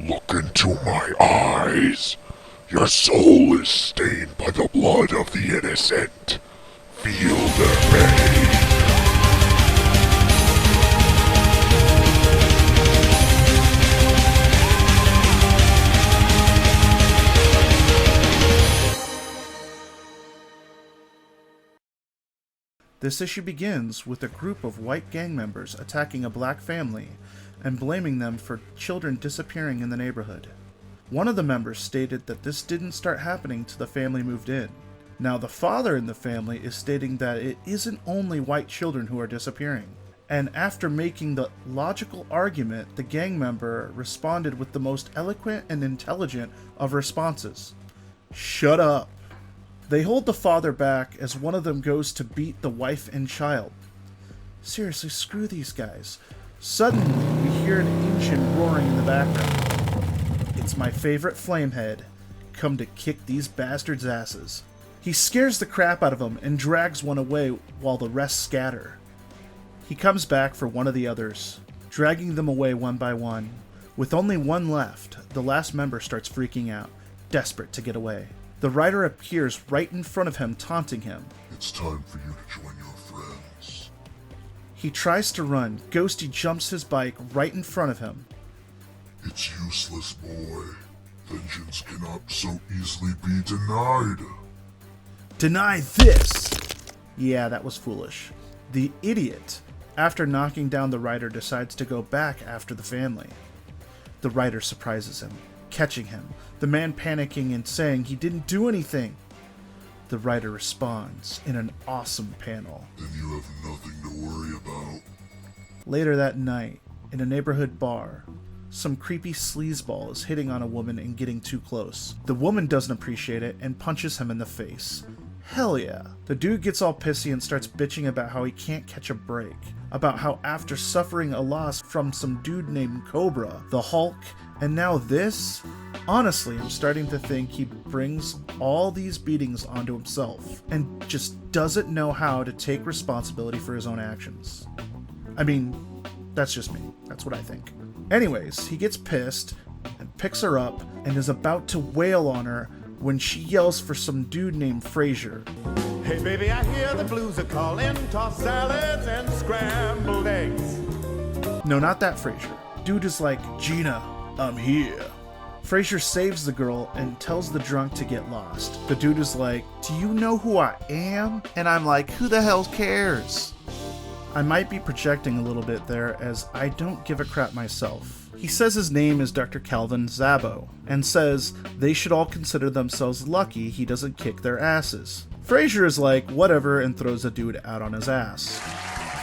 Look into my eyes. Your soul is stained by the blood of the innocent. Feel their pain. This issue begins with a group of white gang members attacking a black family and blaming them for children disappearing in the neighborhood. One of the members stated that this didn't start happening till the family moved in. Now the father in the family is stating that it isn't only white children who are disappearing. And after making the logical argument, the gang member responded with the most eloquent and intelligent of responses. Shut up. They hold the father back as one of them goes to beat the wife and child. Seriously, screw these guys. Suddenly, we hear an engine roaring in the background. It's my favorite flamehead, come to kick these bastards' asses. He scares the crap out of them and drags one away while the rest scatter. He comes back for one of the others, dragging them away one by one. With only one left, the last member starts freaking out, desperate to get away. The rider appears right in front of him, taunting him. It's time for you to join your friends. He tries to run. Ghosty jumps his bike right in front of him. It's useless, boy. Vengeance cannot so easily be denied. Deny this! Yeah, that was foolish. The idiot, after knocking down the rider, decides to go back after the family. The rider surprises him, catching him, the man panicking and saying he didn't do anything. The rider responds in an awesome panel. Then you have nothing to worry about. Later that night, in a neighborhood bar, some creepy sleazeball is hitting on a woman and getting too close. The woman doesn't appreciate it and punches him in the face. Hell yeah. The dude gets all pissy and starts bitching about how he can't catch a break. About how after suffering a loss from some dude named Cobra, the Hulk, and now this? Honestly, I'm starting to think he brings all these beatings onto himself and just doesn't know how to take responsibility for his own actions. I mean, that's just me. That's what I think. Anyways, he gets pissed and picks her up and is about to wail on her when she yells for some dude named Frazier. Hey baby, I hear the blues are calling, tossed salads and scrambled eggs. No, not that Frazier. Dude is like, Gina, I'm here. Frazier saves the girl and tells the drunk to get lost. The dude is like, do you know who I am? And I'm like, who the hell cares? I might be projecting a little bit there as I don't give a crap myself. He says his name is Dr. Calvin Szabo and says they should all consider themselves lucky he doesn't kick their asses. Frazier is like, whatever, and throws the dude out on his ass.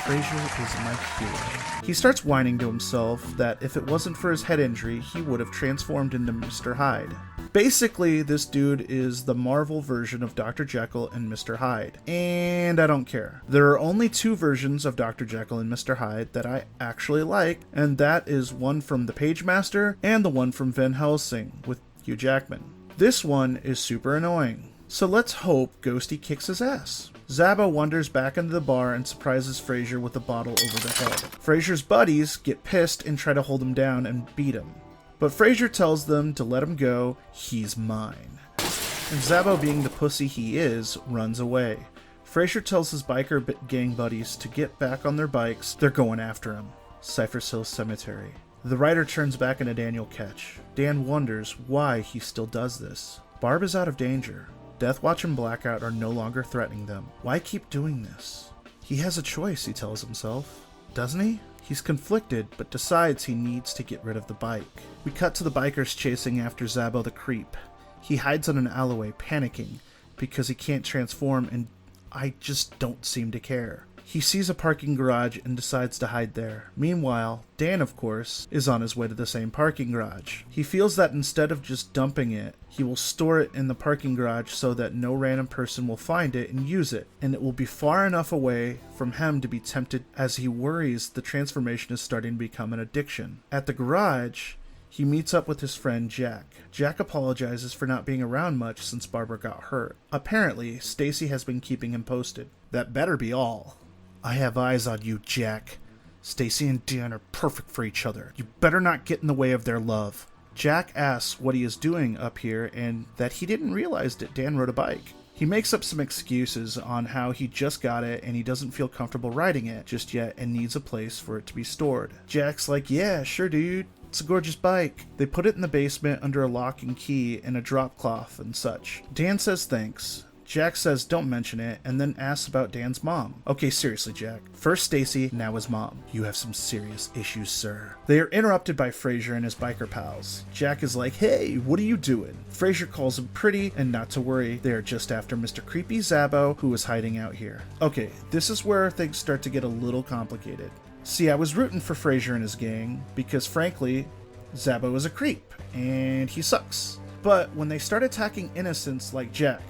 Frazier is my hero. He starts whining to himself that if it wasn't for his head injury, he would have transformed into Mr. Hyde. Basically, this dude is the Marvel version of Dr. Jekyll and Mr. Hyde. And I don't care. There are only two versions of Dr. Jekyll and Mr. Hyde that I actually like, and that is one from the Pagemaster and the one from Van Helsing with Hugh Jackman. This one is super annoying. So let's hope Ghosty kicks his ass. Szabo wanders back into the bar and surprises Frazier with a bottle over the head. Frazier's buddies get pissed and try to hold him down and beat him. But Frazier tells them to let him go, he's mine. And Szabo, being the pussy he is, runs away. Frazier tells his biker gang buddies to get back on their bikes, they're going after him. Cypress Hill Cemetery. The rider turns back into Daniel Ketch. Dan wonders why he still does this. Barb is out of danger. Deathwatch and Blackout are no longer threatening them. Why keep doing this? He has a choice, he tells himself. Doesn't he? He's conflicted, but decides he needs to get rid of the bike. We cut to the bikers chasing after Szabo the creep. He hides in an alleyway, panicking, because he can't transform and I just don't seem to care. He sees a parking garage and decides to hide there. Meanwhile, Dan, of course, is on his way to the same parking garage. He feels that instead of just dumping it, he will store it in the parking garage so that no random person will find it and use it, and it will be far enough away from him to be tempted as he worries the transformation is starting to become an addiction. At the garage, he meets up with his friend Jack. Jack apologizes for not being around much since Barbara got hurt. Apparently, Stacy has been keeping him posted. That better be all. I have eyes on you, Jack. Stacy and Dan are perfect for each other. You better not get in the way of their love. Jack asks what he is doing up here and that he didn't realize that Dan rode a bike. He makes up some excuses on how he just got it and he doesn't feel comfortable riding it just yet and needs a place for it to be stored. Jack's like, yeah, sure dude, it's a gorgeous bike. They put it in the basement under a lock and key and a drop cloth and such. Dan says thanks. Jack says don't mention it, and then asks about Dan's mom. Okay, seriously, Jack. First Stacy, now his mom. You have some serious issues, sir. They are interrupted by Frasier and his biker pals. Jack is like, hey, what are you doing? Frasier calls him pretty, and not to worry, they are just after Mr. Creepy Zabo, who is hiding out here. Okay, this is where things start to get a little complicated. See, I was rooting for Frasier and his gang, because frankly, Zabo is a creep, and he sucks. But when they start attacking innocents like Jack,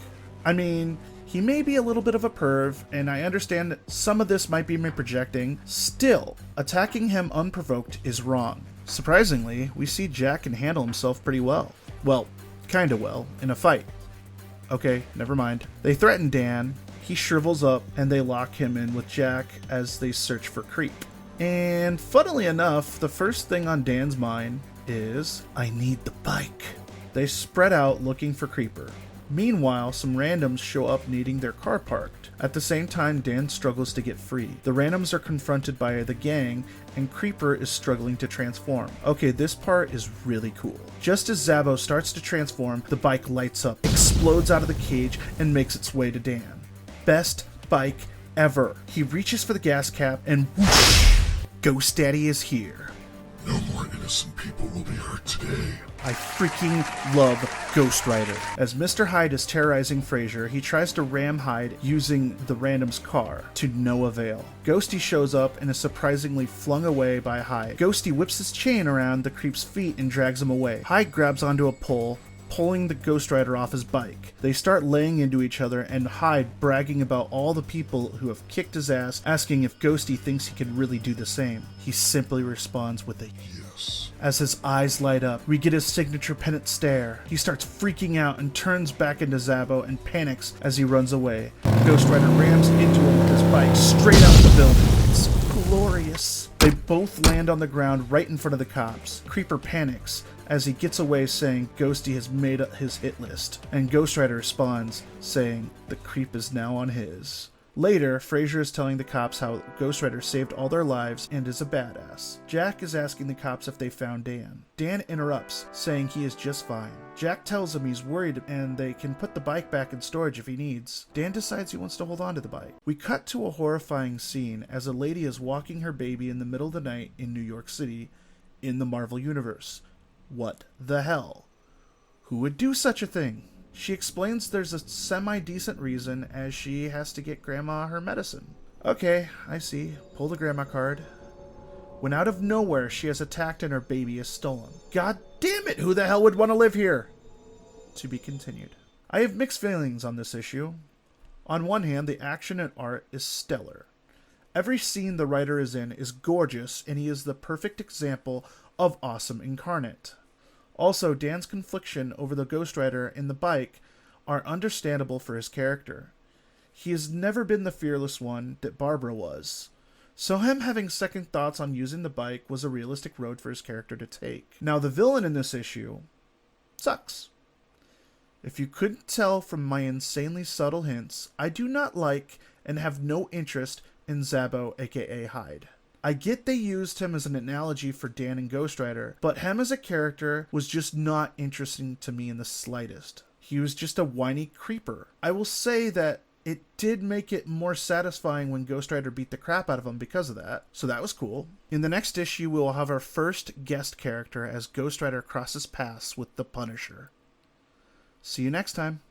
I mean, he may be a little bit of a perv, and I understand that some of this might be me projecting. Still, attacking him unprovoked is wrong. Surprisingly, we see Jack can handle himself pretty well. Well, kinda well, in a fight. Okay, never mind. They threaten Dan, he shrivels up, and they lock him in with Jack as they search for Creep. And funnily enough, the first thing on Dan's mind is, I need the bike. They spread out looking for Creeper. Meanwhile, some randoms show up needing their car parked. At the same time, Dan struggles to get free. The randoms are confronted by the gang, and Creeper is struggling to transform. Okay, this part is really cool. Just as Zabo starts to transform, the bike lights up, explodes out of the cage, and makes its way to Dan. Best bike ever. He reaches for the gas cap, and whoosh! Ghost Daddy is here. No more innocent people will be hurt today. I freaking love Ghost Rider. As Mr. Hyde is terrorizing Frasier, he tries to ram Hyde using the random's car, to no avail. Ghosty shows up and is surprisingly flung away by Hyde. Ghosty whips his chain around the creep's feet and drags him away. Hyde grabs onto a pole, pulling the Ghost Rider off his bike. They start laying into each other, and Hyde bragging about all the people who have kicked his ass, asking if Ghosty thinks he can really do the same. He simply responds with a yes. As his eyes light up, we get his signature pennant stare. He starts freaking out and turns back into Zabo and panics as he runs away. Ghost Rider rams into him with his bike straight out the building. It's glorious. They both land on the ground right in front of the cops. Creeper panics as he gets away, saying Ghosty has made up his hit list, and Ghost Rider responds, saying the creep is now on his. Later, Frasier is telling the cops how Ghost Rider saved all their lives and is a badass. Jack is asking the cops if they found Dan. Dan interrupts, saying he is just fine. Jack tells him he's worried and they can put the bike back in storage if he needs. Dan decides he wants to hold on to the bike. We cut to a horrifying scene as a lady is walking her baby in the middle of the night in New York City in the Marvel Universe. What the hell? Who would do such a thing? She explains there's a semi-decent reason, as she has to get Grandma her medicine. Okay, I see. Pull the Grandma card. When out of nowhere she is attacked and her baby is stolen. God damn it, who the hell would want to live here? To be continued. I have mixed feelings on this issue. On one hand, the action and art is stellar. Every scene the writer is in is gorgeous, and he is the perfect example of awesome incarnate. Also, Dan's confliction over the Ghost Rider and the bike are understandable for his character. He has never been the fearless one that Barbara was. So him having second thoughts on using the bike was a realistic road for his character to take. Now, the villain in this issue sucks. If you couldn't tell from my insanely subtle hints, I do not like and have no interest in Zabo, aka Hyde. I get they used him as an analogy for Dan and Ghost Rider, but him as a character was just not interesting to me in the slightest. He was just a whiny creeper. I will say that it did make it more satisfying when Ghost Rider beat the crap out of him because of that, so that was cool. In the next issue, we will have our first guest character as Ghost Rider crosses paths with the Punisher. See you next time.